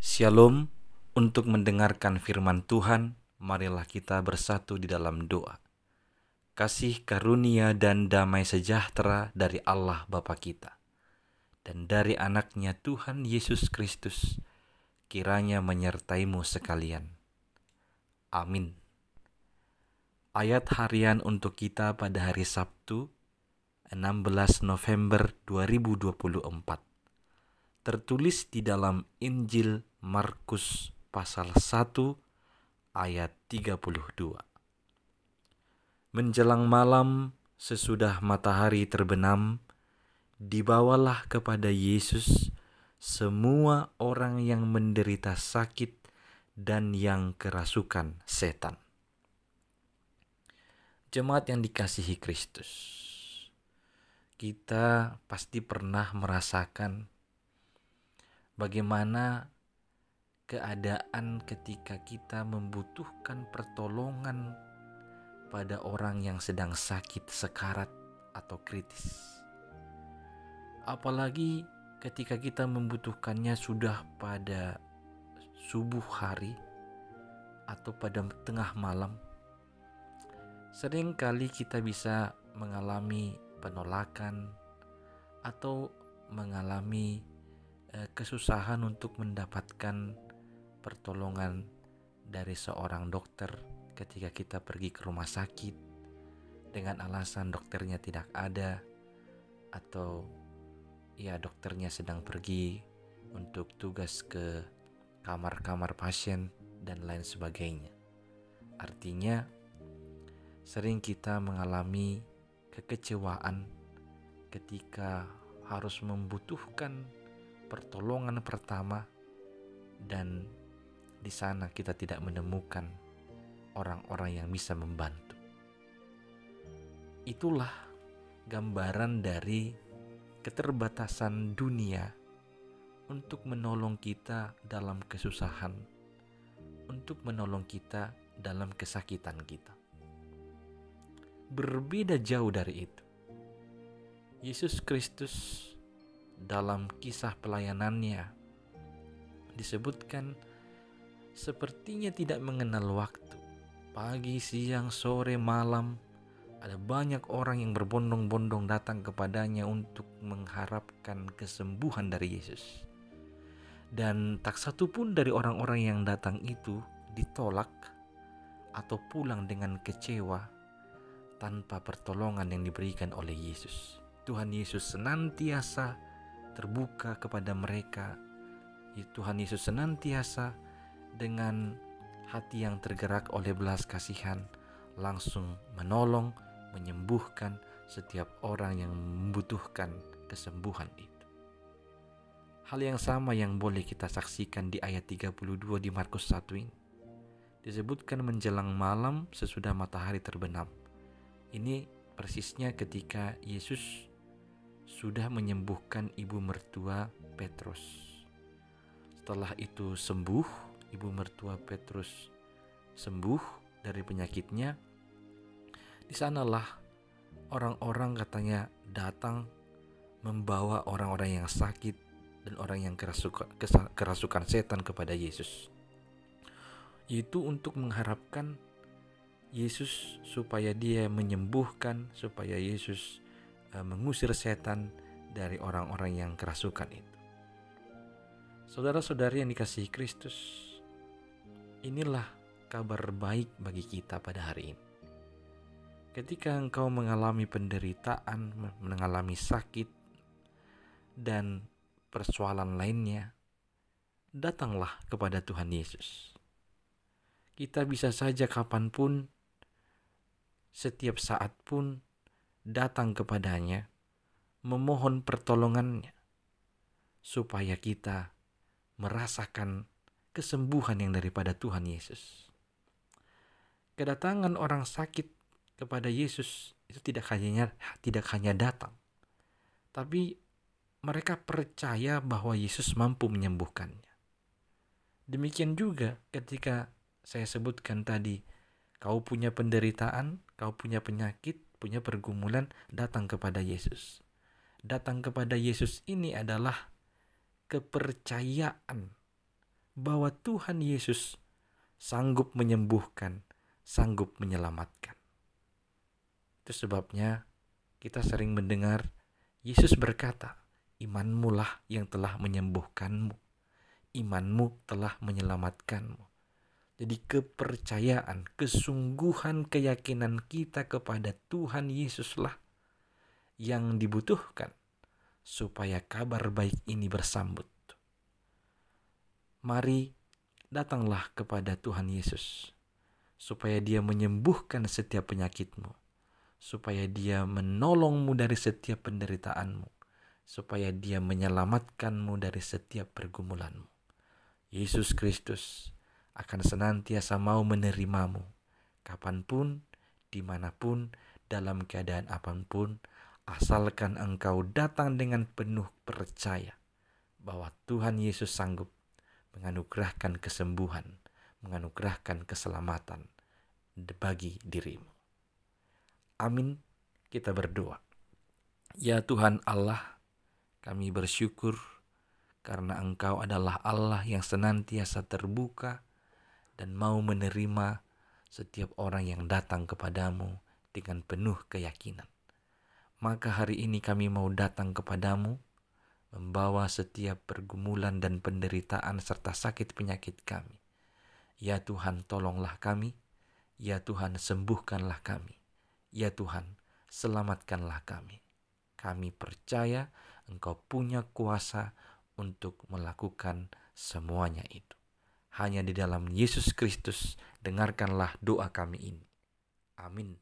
Shalom. Untuk mendengarkan firman Tuhan, marilah kita bersatu di dalam doa. Kasih karunia dan damai sejahtera dari Allah Bapa kita dan dari anaknya Tuhan Yesus Kristus kiranya menyertaimu sekalian. Amin. Ayat harian untuk kita pada hari Sabtu 16 November 2024 tertulis di dalam Injil Markus pasal 1 ayat 32. Menjelang malam sesudah matahari terbenam, dibawalah kepada Yesus semua orang yang menderita sakit dan yang kerasukan setan. Jemaat yang dikasihi Kristus, kita pasti pernah merasakan bagaimana keadaan ketika kita membutuhkan pertolongan pada orang yang sedang sakit, sekarat, atau kritis. Apalagi ketika kita membutuhkannya sudah pada subuh hari atau pada tengah malam. Seringkali kita bisa mengalami penolakan atau mengalami kesusahan untuk mendapatkan pertolongan dari seorang dokter ketika kita pergi ke rumah sakit dengan alasan dokternya tidak ada atau dokternya sedang pergi untuk tugas ke kamar-kamar pasien dan lain sebagainya. Artinya sering kita mengalami kekecewaan ketika harus membutuhkan pertolongan pertama dan di sana kita tidak menemukan orang-orang yang bisa membantu. Itulah gambaran dari keterbatasan dunia untuk menolong kita dalam kesusahan, untuk menolong kita dalam kesakitan kita. Berbeda jauh dari itu, Yesus Kristus dalam kisah pelayanannya disebutkan sepertinya tidak mengenal waktu. Pagi, siang, sore, malam, ada banyak orang yang berbondong-bondong datang kepadanya untuk mengharapkan kesembuhan dari Yesus. Dan tak satu pun dari orang-orang yang datang itu ditolak atau pulang dengan kecewa tanpa pertolongan yang diberikan oleh Yesus. Tuhan Yesus senantiasa terbuka kepada mereka. Tuhan Yesus senantiasa dengan hati yang tergerak oleh belas kasihan langsung menolong, menyembuhkan setiap orang yang membutuhkan kesembuhan itu. Hal yang sama yang boleh kita saksikan di ayat 32 di Markus 1 ini. Disebutkan menjelang malam sesudah matahari terbenam. Ini persisnya ketika Yesus sudah menyembuhkan ibu mertua Petrus. Setelah itu sembuh, ibu mertua Petrus sembuh dari penyakitnya. Di sanalah orang-orang katanya datang membawa orang-orang yang sakit dan orang yang kerasukan setan kepada Yesus. Itu untuk mengharapkan Yesus supaya dia menyembuhkan, supaya Yesus mengusir setan dari orang-orang yang kerasukan itu. Saudara-saudari yang dikasihi Kristus, inilah kabar baik bagi kita pada hari ini. Ketika engkau mengalami penderitaan, mengalami sakit, dan persoalan lainnya, datanglah kepada Tuhan Yesus. Kita bisa saja kapanpun, setiap saat pun datang kepadanya, memohon pertolongannya, supaya kita merasakan kesembuhan yang daripada Tuhan Yesus. Kedatangan orang sakit kepada Yesus itu tidak hanya datang, tapi mereka percaya bahwa Yesus mampu menyembuhkannya. Demikian juga ketika saya sebutkan tadi, kau punya penderitaan, kau punya penyakit, punya pergumulan, datang kepada Yesus. Datang kepada Yesus ini adalah kepercayaan bahwa Tuhan Yesus sanggup menyembuhkan, sanggup menyelamatkan. Itu sebabnya kita sering mendengar Yesus berkata, imanmu lah yang telah menyembuhkanmu, imanmu telah menyelamatkanmu. Jadi kepercayaan, kesungguhan, keyakinan kita kepada Tuhan Yesuslah yang dibutuhkan supaya kabar baik ini bersambut. Mari datanglah kepada Tuhan Yesus supaya Dia menyembuhkan setiap penyakitmu, supaya Dia menolongmu dari setiap penderitaanmu, supaya Dia menyelamatkanmu dari setiap pergumulanmu. Yesus Kristus akan senantiasa mau menerimamu, kapanpun, dimanapun, dalam keadaan apapun, asalkan engkau datang dengan penuh percaya bahwa Tuhan Yesus sanggup menganugerahkan kesembuhan, menganugerahkan keselamatan bagi dirimu. Amin. Kita berdoa. Ya Tuhan Allah, kami bersyukur karena Engkau adalah Allah yang senantiasa terbuka dan mau menerima setiap orang yang datang kepadamu dengan penuh keyakinan. Maka hari ini kami mau datang kepadamu, membawa setiap pergumulan dan penderitaan serta sakit penyakit kami. Ya Tuhan, tolonglah kami. Ya Tuhan, sembuhkanlah kami. Ya Tuhan, selamatkanlah kami. Kami percaya Engkau punya kuasa untuk melakukan semuanya itu. Hanya di dalam Yesus Kristus, dengarkanlah doa kami ini. Amin.